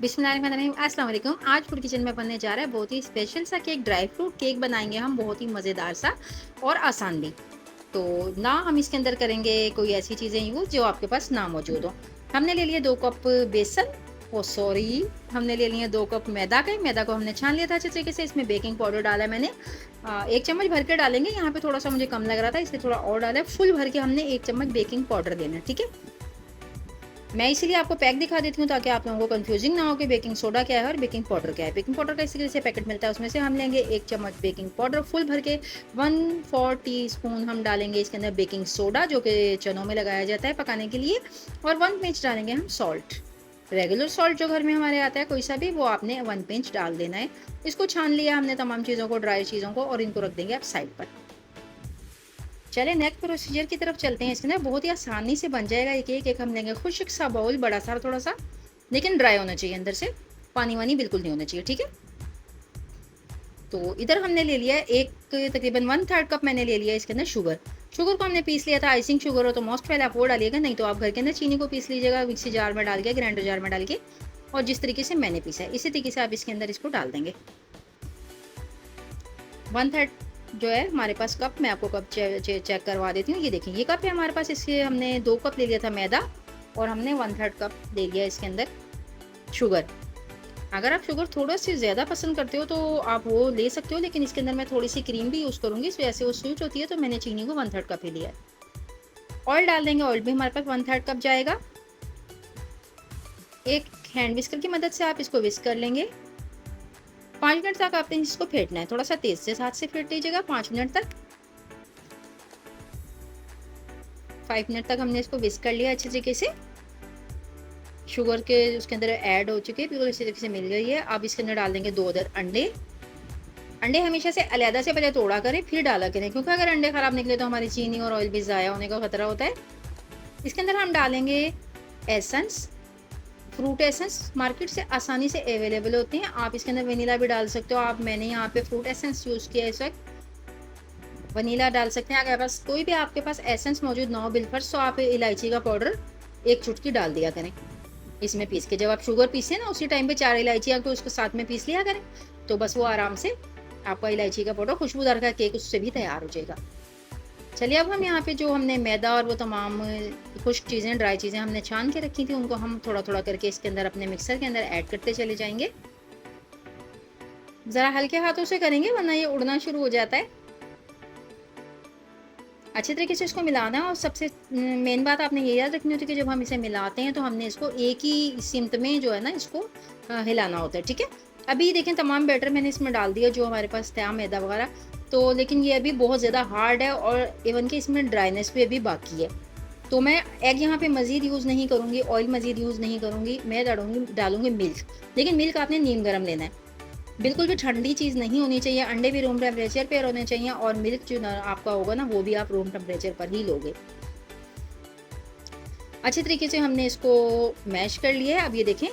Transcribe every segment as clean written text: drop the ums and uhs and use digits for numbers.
बिस्मिल्लाहिर्रहमानिर्रहीम अस्सलाम वालेकुम। आज फूड किचन में बनने जा रहा है बहुत ही स्पेशल सा केक, ड्राई फ्रूट केक बनाएंगे हम, बहुत ही मज़ेदार सा और आसान भी। तो ना हम इसके अंदर करेंगे कोई ऐसी चीज़ें यूज़ जो आपके पास ना मौजूद हो। हमने ले लिया 2 कप बेसन, ओ सॉरी, हमने ले लिए 2 कप मैदा मैदा को हमने छान लिया था अच्छे तरीके से। इसमें बेकिंग पाउडर डाला है मैंने 1 चम्मच भर के डालेंगे। यहाँ पे थोड़ा सा मुझे कम लग रहा था इसलिए थोड़ा और डाला है। फुल भर के हमने 1 चम्मच बेकिंग पाउडर देना है, ठीक है। मैं इसीलिए आपको पैक दिखा देती हूँ ताकि आप लोगों को कंफ्यूजिंग ना हो कि बेकिंग सोडा क्या है और बेकिंग पाउडर क्या है। बेकिंग पाउडर का इसी से पैकेट मिलता है, उसमें से हम लेंगे 1 चम्मच बेकिंग पाउडर फुल भर के। 1/4 टीस्पून हम डालेंगे इसके अंदर बेकिंग सोडा, जो कि चनों में लगाया जाता है पकाने के लिए, और 1 पिंच डालेंगे हम सॉल्ट। रेगुलर सॉल्ट जो घर में हमारे आता है कोई सा भी, वो आपने 1 पिंच डाल देना है। इसको छान लिया हमने तमाम चीज़ों को, ड्राई चीज़ों को, और इनको रख देंगे आप साइड पर। चलिए नेक्स्ट प्रोसीजर की तरफ चलते हैं। इसके अंदर बहुत ही आसानी से बन जाएगा ये केक। एक हम लेंगे खुश्क सा बाउल, बड़ा सा थोड़ा सा, लेकिन ड्राई होना चाहिए अंदर से, पानी वानी बिल्कुल नहीं होना चाहिए, ठीक है। तो इधर हमने ले लिया एक तकरीबन 1/3 कप मैंने ले लिया इसके अंदर शुगर। शुगर को हमने पीस लिया था। आइसिंग शुगर हो तो मोस्ट पहले आप वो डालिएगा, नहीं तो आप घर के अंदर चीनी को पीस लीजिएगा मिक्सी जार में डाल के, ग्राइंडर जार में डाल के। और जिस तरीके से मैंने पीसा है इसी तरीके से आप इसके अंदर इसको डाल देंगे। 1/3 जो है हमारे पास कप, मैं आपको कप चेक करवा देती हूँ। ये देखिए ये कप है हमारे पास। इसके हमने 2 कप ले लिया था मैदा, और हमने 1/3 कप ले लिया इसके अंदर शुगर। अगर आप शुगर थोड़ा सी ज़्यादा पसंद करते हो तो आप वो ले सकते हो, लेकिन इसके अंदर मैं थोड़ी सी क्रीम भी यूज़ करूँगी, इस वजह से वो स्वीट होती है, तो मैंने चीनी को 1/3 कप ही लिया है। ऑयल डाल देंगे, ऑयल भी हमारे पास 1/3 कप जाएगा। एक हैंड विस्कर की मदद से आप इसको विस्क कर लेंगे। 5 मिनट तक आपने इसको फेंटना है, थोड़ा सा तेज से हाथ से फेंट लीजिएगा 5 मिनट तक। 5 मिनट तक हमने इसको विस्क कर लिया अच्छे तरीके से। शुगर के उसके अंदर ऐड हो चुके हैं, बिल्कुल इसी तरीके से मिल गई है। अब इसके अंदर डाल देंगे 2 अदर अंडे। अंडे हमेशा से अलहदा से पहले तोड़ा करें फिर डाला करें, क्योंकि अगर अंडे खराब निकले तो हमारी चीनी और ऑयल भी ज़ाया होने का खतरा होता है। इसके अंदर हम डालेंगे एसेंस, फ्रूट एसेंस मार्केट से आसानी से अवेलेबल होते हैं। आप इसके अंदर वनीला भी डाल सकते हो। मैंने यहाँ पे फ्रूट एसेंस यूज़ किया है इस वक्त। वनीला डाल सकते हैं। अगर बस कोई भी आपके पास एसेंस मौजूद ना हो बिलफर्स, तो आप इलायची का पाउडर 1 चुटकी डाल दिया करें इसमें पीस के। जब आप शुगर पीसे ना उसी टाइम पे 4 इलायचियाँ को उसके साथ में पीस लिया करें, तो बस वो आराम से आपका इलायची का पाउडर, खुशबूदार का केक उससे भी तैयार हो जाएगा। चलिए अब हम यहाँ पे जो हमने मैदा और वो तमाम खुश्क चीज़ें, ड्राई चीज़ें हमने छान के रखी थी, उनको हम थोड़ा थोड़ा करके इसके अंदर अपने मिक्सर के अंदर ऐड करते चले जाएंगे। ज़रा हल्के हाथों से करेंगे वरना ये उड़ना शुरू हो जाता है। अच्छे तरीके से इसको मिलाना है, और सबसे मेन बात आपने ये याद रखनी होती है कि जब हम इसे मिलाते हैं तो हमने इसको एक ही सिमत में जो है ना इसको हिलाना होता है, ठीक है। अभी देखें तमाम बैटर मैंने इसमें डाल दिया जो हमारे पास था मैदा वगैरह, तो लेकिन ये अभी बहुत ज़्यादा हार्ड है और इवन कि इसमें ड्राइनेस भी अभी बाकी है। तो मैं एग यहाँ पे मज़ीद यूज़ नहीं करूँगी, ऑयल मज़ीद यूज़ नहीं करूँगी, मैं डालूँगी मिल्क। लेकिन मिल्क आपने नीम गर्म लेना है, बिल्कुल भी ठंडी चीज़ नहीं होनी चाहिए। अंडे भी रूम टेम्परेचर पे होने चाहिए, और मिल्क जो आपका होगा ना वो भी आप रूम टेम्परेचर पर ही लोगे। अच्छे तरीके से हमने इसको मैश कर लिया है। अब ये देखें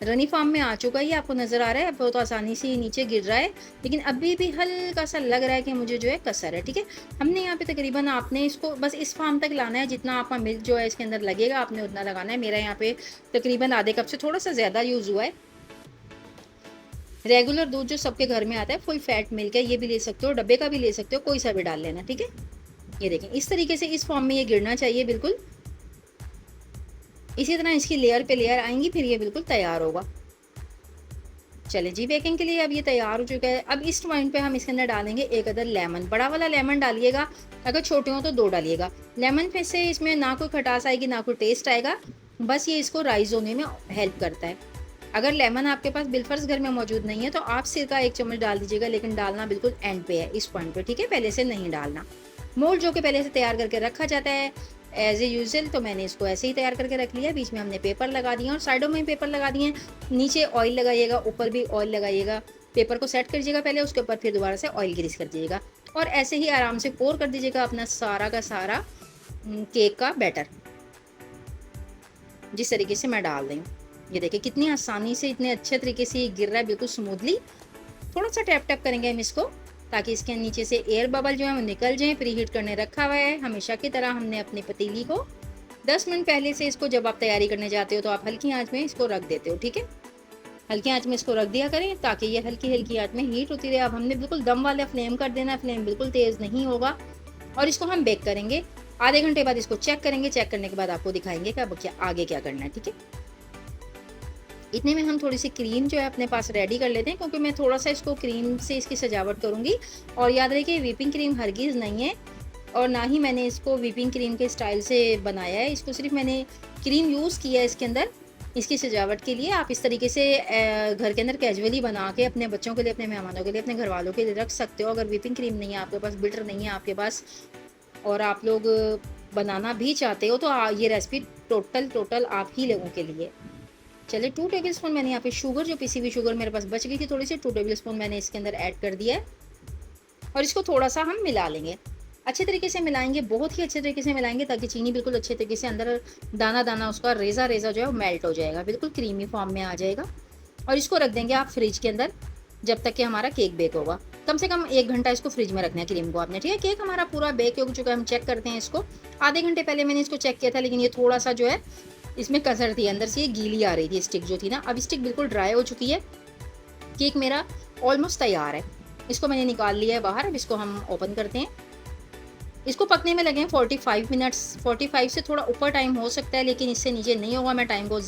रनी फॉर्म में आ चुका है, ये आपको नज़र आ रहा है। बहुत आसानी से नीचे गिर रहा है, लेकिन अभी भी हल्का सा लग रहा है कि मुझे जो है कसर है, ठीक है। हमने यहाँ पे तकरीबन आपने इसको बस इस फॉर्म तक लाना है, जितना आपका मिल्क जो है इसके अंदर लगेगा आपने उतना लगाना है। मेरा यहाँ पे तकरीबन आधे कप से थोड़ा सा ज़्यादा यूज़ हुआ है। रेगुलर दूध जो सबके घर में आता है, फुल फैट मिल्क है, ये भी ले सकते हो, डब्बे का भी ले सकते हो, कोई सा भी डाल लेना, ठीक है। ये देखें इस तरीके से इस फॉर्म में ये गिरना चाहिए बिल्कुल। इसी तरह इसकी लेयर पे लेयर आएंगी, फिर ये बिल्कुल तैयार होगा। चले जी बेकिंग के लिए अब ये तैयार हो चुका है। अब इस पॉइंट पे हम इसके अंदर डालेंगे 1 अदर लेमन। बड़ा वाला लेमन डालिएगा, अगर छोटे हो तो 2 डालिएगा। लेमन पे से इसमें ना कोई खटास आएगी ना कोई टेस्ट आएगा, बस ये इसको राइज होने में हेल्प करता है। अगर लेमन आपके पास बिलफर्स घर में मौजूद नहीं है तो आप सिरका 1 चम्मच डाल दीजिएगा, लेकिन डालना बिल्कुल एंड पे है, इस पॉइंट पे, ठीक है, पहले से नहीं डालना। मोल्ड जो कि पहले से तैयार करके रखा जाता है एज ए यूजल, तो मैंने इसको ऐसे ही तैयार करके रख लिया। बीच में हमने पेपर लगा दिए और साइडों में पेपर लगा दिए। नीचे ऑयल लगाइएगा, ऊपर भी ऑयल लगाइएगा। पेपर को सेट कर दीजिएगा पहले, उसके ऊपर फिर दोबारा से ऑयल ग्रीस कर दीजिएगा, और ऐसे ही आराम से पोर कर दीजिएगा अपना सारा का सारा केक का बैटर, जिस तरीके से मैं डाल रही हूँ। ये देखिए कितनी आसानी से, इतने अच्छे तरीके से ये गिर रहा है बिल्कुल स्मूथली। थोड़ा सा टैप टैप करेंगे हम इसको, ताकि इसके नीचे से एयर बबल जो है वो निकल जाए। प्री हीट करने रखा हुआ है हमेशा की तरह हमने अपनी पतीली को। 10 मिनट पहले से इसको, जब आप तैयारी करने जाते हो तो आप हल्की आंच में इसको रख देते हो, ठीक है। हल्की आँच में इसको रख दिया करें ताकि ये हल्की-हल्की आँच में हीट होती रहे। अब हमने बिल्कुल दम वाला फ्लेम कर देना है, फ्लेम बिल्कुल तेज़ नहीं होगा और इसको हम बेक करेंगे। आधे घंटे बाद इसको चेक करेंगे, चेक करने के बाद आपको दिखाएँगे कि अब क्या आगे क्या करना है, ठीक है? इतने में हम थोड़ी-सी क्रीम जो है अपने पास रेडी कर लेते हैं, क्योंकि मैं थोड़ा-सा इसको क्रीम से इसकी सजावट करूँगी। और याद रखिए व्हिपिंग क्रीम हरगिज़ नहीं है और ना ही मैंने इसको व्हिपिंग क्रीम के स्टाइल से बनाया है। इसको सिर्फ़ मैंने क्रीम यूज़ किया है इसके अंदर, इसकी सजावट के लिए। आप इस तरीके से घर के अंदर कैजुअली बना के अपने बच्चों के लिए, अपने मेहमानों के लिए, अपने घरवालों के लिए रख सकते हो। अगर व्हिपिंग क्रीम नहीं है आपके पास, बिटर नहीं है आपके पास और आप लोग बनाना भी चाहते हो, तो ये रेसिपी टोटल आप ही लोगों के लिए। चलिए 2 टेबलस्पून मैंने यहाँ पे शुगर, जो पिसी हुई शुगर मेरे पास बच गई थी थोड़ी सी, 2 टेबलस्पून मैंने इसके अंदर ऐड कर दिया है और इसको थोड़ा-सा हम मिला लेंगे। अच्छे तरीके से मिलाएँगे, बहुत ही अच्छे तरीके से मिलाएँगे ताकि चीनी बिल्कुल अच्छे तरीके से अंदर दाना-दाना उसका रेज़ा-रेज़ा जो है वो मेल्ट हो जाएगा, बिल्कुल क्रीमी फॉर्म में आ जाएगा। और इसको रख देंगे आप फ्रिज के अंदर जब तक कि हमारा केक बेक होगा। कम से कम 1 घंटा इसको फ्रिज में रखना है क्रीम को आपने, ठीक है? केक हमारा पूरा बेक हो चुका है, हम चेक करते हैं इसको। आधे घंटे पहले मैंने इसको चेक किया था, लेकिन ये थोड़ा-सा जो है इसमें कसर थी, अंदर से ये गीली आ रही थी स्टिक जो थी ना। अब स्टिक बिल्कुल ड्राई हो चुकी है, केक मेरा ऑलमोस्ट तैयार है। इसको मैंने निकाल लिया है बाहर, अब इसको हम ओपन करते हैं। इसको पकने में लगे 45 मिनट्स, 45 से थोड़ा ऊपर टाइम हो सकता है, लेकिन इससे नीचे नहीं होगा। मैं टाइम को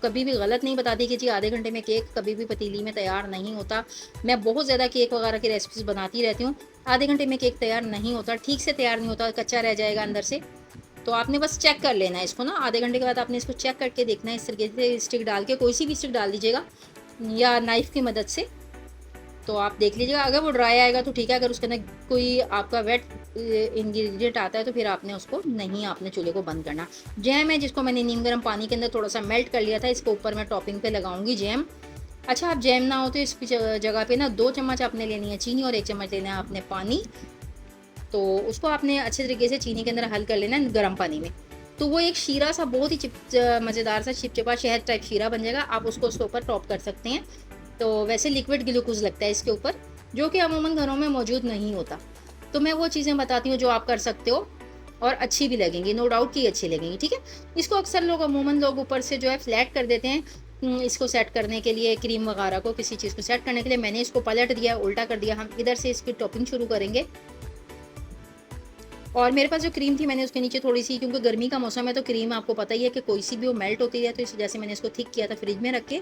कभी भी गलत नहीं बताती कि जी आधे घंटे में केक कभी भी पतीली में तैयार नहीं होता। मैं बहुत ज़्यादा केक वगैरह की रेसिपीज़ बनाती रहती हूँ। आधे घंटे में केक तैयार नहीं होता, ठीक से तैयार नहीं होता, कच्चा रह जाएगा अंदर से। तो आपने बस चेक कर लेना है इसको ना, आधे घंटे के बाद आपने इसको चेक करके देखना है। इस तरीके से स्टिक डाल के, कोई सी भी स्टिक डाल दीजिएगा या नाइफ़ की मदद से, तो आप देख लीजिएगा। अगर वो ड्राई आएगा तो ठीक है, अगर उसके अंदर कोई आपका वेट इंग्रेडिएंट आता है तो फिर आपने उसको नहीं, आपने चूल्हे को बंद करना। जैम है जिसको मैंने नीम गर्म पानी के अंदर थोड़ा-सा मेल्ट कर लिया था, इसके ऊपर मैं टॉपिंग पे लगाऊंगी जैम। अच्छा, आप जैम ना हो तो इस जगह पे ना 2 चम्मच आपने लेनी है चीनी और 1 चम्मच लेना है आपने पानी। तो उसको आपने अच्छे तरीके से चीनी के अंदर हल कर लेना है गर्म पानी में। तो वो एक शीरा सा, बहुत ही मज़ेदार सा चिपचिपा शहद टाइप शीरा बन जाएगा। आप उसको उसके ऊपर टॉप कर सकते हैं। तो वैसे लिक्विड ग्लूकोज़ लगता है इसके ऊपर, जो कि अमूमन घरों में मौजूद नहीं होता। तो मैं वो चीज़ें बताती हूँ जो आप कर सकते हो और अच्छी भी लगेंगी, नो डाउट कि अच्छी लगेंगी, ठीक है? इसको अक्सर लोग, अमूमन लोग ऊपर से जो है फ्लैट कर देते हैं। इसको सेट करने के लिए, क्रीम वगैरह को किसी चीज़ को सेट करने के लिए मैंने इसको पलट दिया, उल्टा कर दिया। हम इधर से इसकी टॉपिंग शुरू करेंगे। और मेरे पास जो क्रीम थी मैंने उसके नीचे थोड़ी-सी, क्योंकि गर्मी का मौसम है तो क्रीम आपको पता ही है कि कोई सी भी वो मेल्ट होती है, तो इस वजह से मैंने इसको थिक किया था फ्रिज में रख के।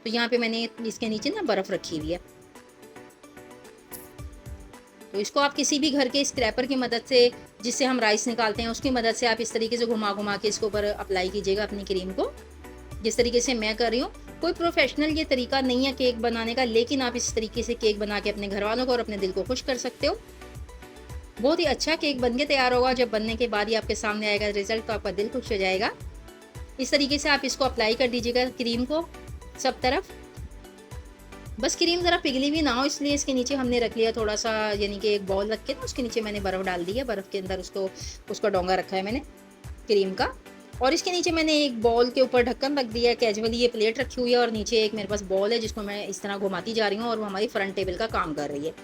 तो यहाँ पे मैंने इसके नीचे ना बर्फ़ रखी हुई है। तो इसको आप किसी भी घर के स्क्रैपर की मदद से, जिससे हम राइस निकालते हैं, उसकी मदद से आप इस तरीके से घुमा-घुमा के इसके ऊपर अप्लाई कीजिएगा अपनी क्रीम को, जिस तरीके से मैं कर रही हूँ। कोई प्रोफेशनल ये तरीका नहीं है केक बनाने का, लेकिन आप इस तरीके से केक बना के अपने घरवालों को और अपने दिल को खुश कर सकते हो। बहुत ही अच्छा केक बन के तैयार होगा। जब बनने के बाद ही आपके सामने आएगा रिजल्ट, तो आपका दिल खुश हो जाएगा। इस तरीके से आप इसको अप्लाई कर दीजिएगा क्रीम को सब तरफ। बस क्रीम ज़रा पिघली भी ना हो, इसलिए इसके नीचे हमने रख लिया थोड़ा-सा, यानी कि एक बॉल रख के ना उसके नीचे मैंने बर्फ़ डाल दी है। बर्फ़ के अंदर उसका डोंगा रखा है मैंने क्रीम का, और इसके नीचे मैंने एक बॉल के ऊपर ढक्कन रख दिया है। कैजुअली ये प्लेट रखी हुई है और नीचे एक मेरे पास बॉल है जिसको मैं इस तरह घुमाती जा रही हूँ और वो हमारी फ्रंट टेबल का काम कर रही है।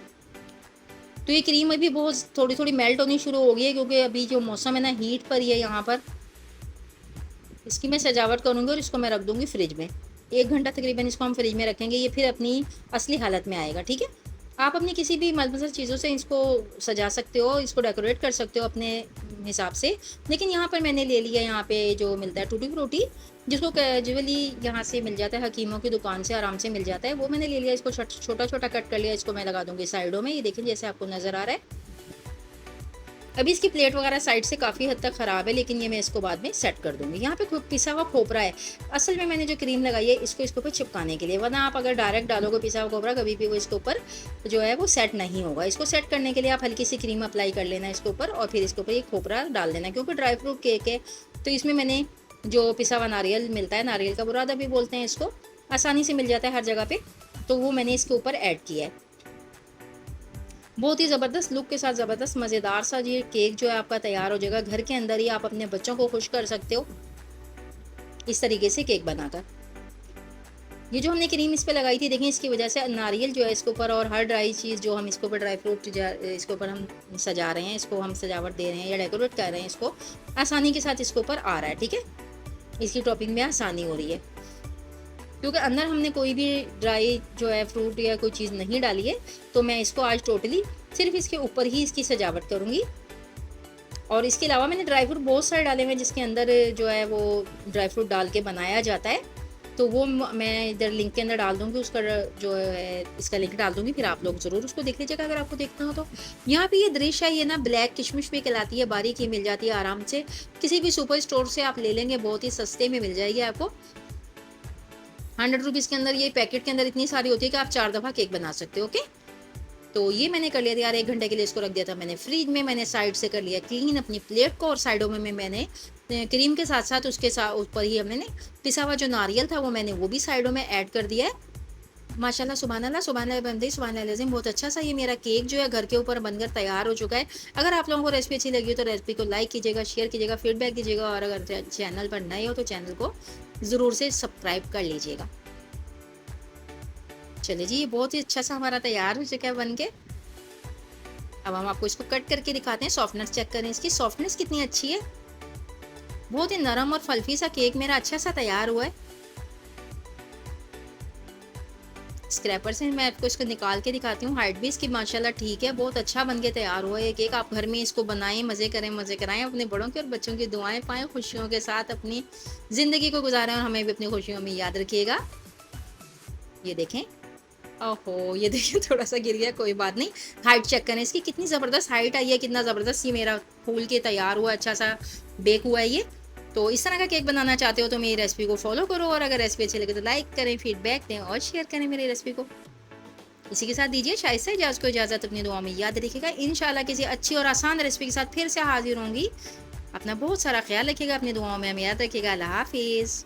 तो ये क्रीम अभी बहुत थोड़ी-थोड़ी मेल्ट होनी शुरू हो गई है, क्योंकि अभी जो मौसम है ना हीट पर ही है यहाँ पर। इसकी मैं सजावट करूँगी और इसको मैं रख दूँगी फ्रिज में। 1 घंटा तकरीबन इसको हम फ्रिज में रखेंगे, ये फिर अपनी असली हालत में आएगा, ठीक है? आप अपनी किसी भी मनपसंद चीज़ों से इसको सजा सकते हो, इसको डेकोरेट कर सकते हो अपने हिसाब से। लेकिन यहाँ पर मैंने ले लिया, यहाँ पे जो मिलता है टूटी फ्रूटी, जिसको कैजुअली यहाँ से मिल जाता है, हकीमों की दुकान से आराम से मिल जाता है, वो मैंने ले लिया। इसको छोटा-छोटा कट कर लिया, इसको मैं लगा दूँगी साइडों में। ये देखिए जैसे आपको नज़र आ रहा है। अभी इसकी प्लेट वगैरह साइड से काफ़ी हद तक ख़राब है, लेकिन ये मैं इसको बाद में सेट कर दूँगी। यहाँ पे पिसा हुआ खोपरा है। असल में मैंने जो क्रीम लगाई है इसको इसके ऊपर चिपकाने के लिए, वरना आप अगर डायरेक्ट डालोगे पिसा हुआ खोपरा, कभी भी वो इसके ऊपर जो है वो सेट नहीं होगा। इसको सेट करने के लिए आप हल्की सी क्रीम अप्लाई कर लेना इसके ऊपर और फिर इसके ऊपर ये खोपरा डाल देना। क्योंकि ड्राई फ्रूट केक है तो इसमें मैंने जो पिसा हुआ नारियल मिलता है, नारियल का बुरादा भी बोलते हैं इसको, आसानी से मिल जाता है हर जगह पे, तो वो मैंने इसके ऊपर ऐड किया है। बहुत ही ज़बरदस्त लुक के साथ ज़बरदस्त मज़ेदार सा ये केक जो है आपका तैयार हो जाएगा। घर के अंदर ही आप अपने बच्चों को खुश कर सकते हो इस तरीके से केक बनाकर। ये जो हमने क्रीम इस पे लगाई थी, देखें इसकी वजह से नारियल जो है इसके ऊपर, और हर ड्राई चीज़ जो हम इसके ऊपर, ड्राई फ्रूट इसके ऊपर हम सजा रहे हैं, इसको हम सजावट दे रहे हैं या डेकोरेट कर रहे हैं, इसको आसानी के साथ इसके ऊपर आ रहा है, ठीक है? इसकी टॉपिंग में आसानी हो रही है। क्योंकि अंदर हमने कोई भी ड्राई जो है फ्रूट या कोई चीज़ नहीं डाली है, तो मैं इसको आज टोटली सिर्फ इसके ऊपर ही इसकी सजावट करूँगी। और इसके अलावा मैंने ड्राई फ्रूट बहुत सारे डाले हुए हैं, जिसके अंदर जो है वो ड्राई फ्रूट डाल के बनाया जाता है, तो वो मैं इधर लिंक के अंदर डाल दूँगी, उसका जो है इसका लिंक डाल दूँगी, फिर आप लोग ज़रूर उसको देख लीजिएगा अगर आपको देखना हो तो। यहाँ पे ये डिश है, ये ना ब्लैक किशमिश भी कहलाती है, बारीक ही मिल जाती है आराम से, किसी भी सुपर स्टोर से आप ले लेंगे, बहुत ही सस्ते में मिल जाएगी आपको। 100 रुपीज़ के अंदर ये पैकेट के अंदर इतनी सारी होती है कि आप 4 दफ़ा केक बना सकते हो। ओके, तो ये मैंने कर लिया था यार, 1 घंटे के लिए इसको रख दिया था मैंने फ्रिज में। मैंने साइड से कर लिया क्लीन अपनी प्लेट को, और साइडों में मैंने क्रीम के साथ साथ उसके साथ ऊपर ही मैंने पिसा हुआ जो नारियल था वो मैंने वो भी साइडों में ऐड कर दिया है। माशाल्लाह सुभान अल्लाह सुभान अल्लाह बंदे सुभान अल्लाह अज़ीम, बहुत अच्छा सा ये मेरा केक जो है घर के ऊपर बनकर तैयार हो चुका है। अगर आप लोगों को रेसिपी अच्छी लगी हो तो रेसिपी को लाइक कीजिएगा, शेयर कीजिएगा, फीडबैक दीजिएगा, और अगर चैनल पर नए हो तो चैनल को ज़रूर से सब्सक्राइब कर लीजिएगा। चलिए जी, ये बहुत ही अच्छा सा हमारा तैयार हो चुका है बन के। अब हम आपको इसको कट करके दिखाते हैं, सॉफ्टनेस चेक करें, इसकी सॉफ्टनेस कितनी अच्छी है। बहुत ही नरम और फल्फी सा केक मेरा अच्छा सा तैयार हुआ है। स्क्रैपर से मैं आपको इसको निकाल के दिखाती हूँ। हाइट भी इसकी माशाल्लाह ठीक है, बहुत अच्छा बन के तैयार हुआ है ये केक। आप घर में इसको बनाएं, मज़े करें, मज़े कराएं, अपने बड़ों की और बच्चों की दुआएं पाएं, खुशियों के साथ अपनी ज़िंदगी को गुजारें, और हमें भी अपनी खुशियों में याद रखिएगा। ये देखें, ओहो ये देखिए थोड़ा सा गिर गया, कोई बात नहीं। हाइट चेक करें इसकी, कितनी ज़बरदस्त हाइट आई है, कितना ज़बरदस्त ये मेरा फूल के तैयार हुआ, अच्छा सा बेक हुआ है ये। तो इस तरह का केक बनाना चाहते हो तो मेरी रेसिपी को फॉलो करो, और अगर रेसिपी अच्छी लगे तो लाइक करें, फीडबैक दें और शेयर करें मेरी रेसिपी को। इसी के साथ दीजिए शाइस्ता इजाज़त को इजाज़त, अपनी दुआ में याद रखिएगा। इंशाल्लाह किसी अच्छी और आसान रेसिपी के साथ फिर से हाजिर होंगी। अपना बहुत सारा ख्याल रखिएगा, अपनी दुआओं में हमें याद रखिएगा। अल्लाह हाफिज़।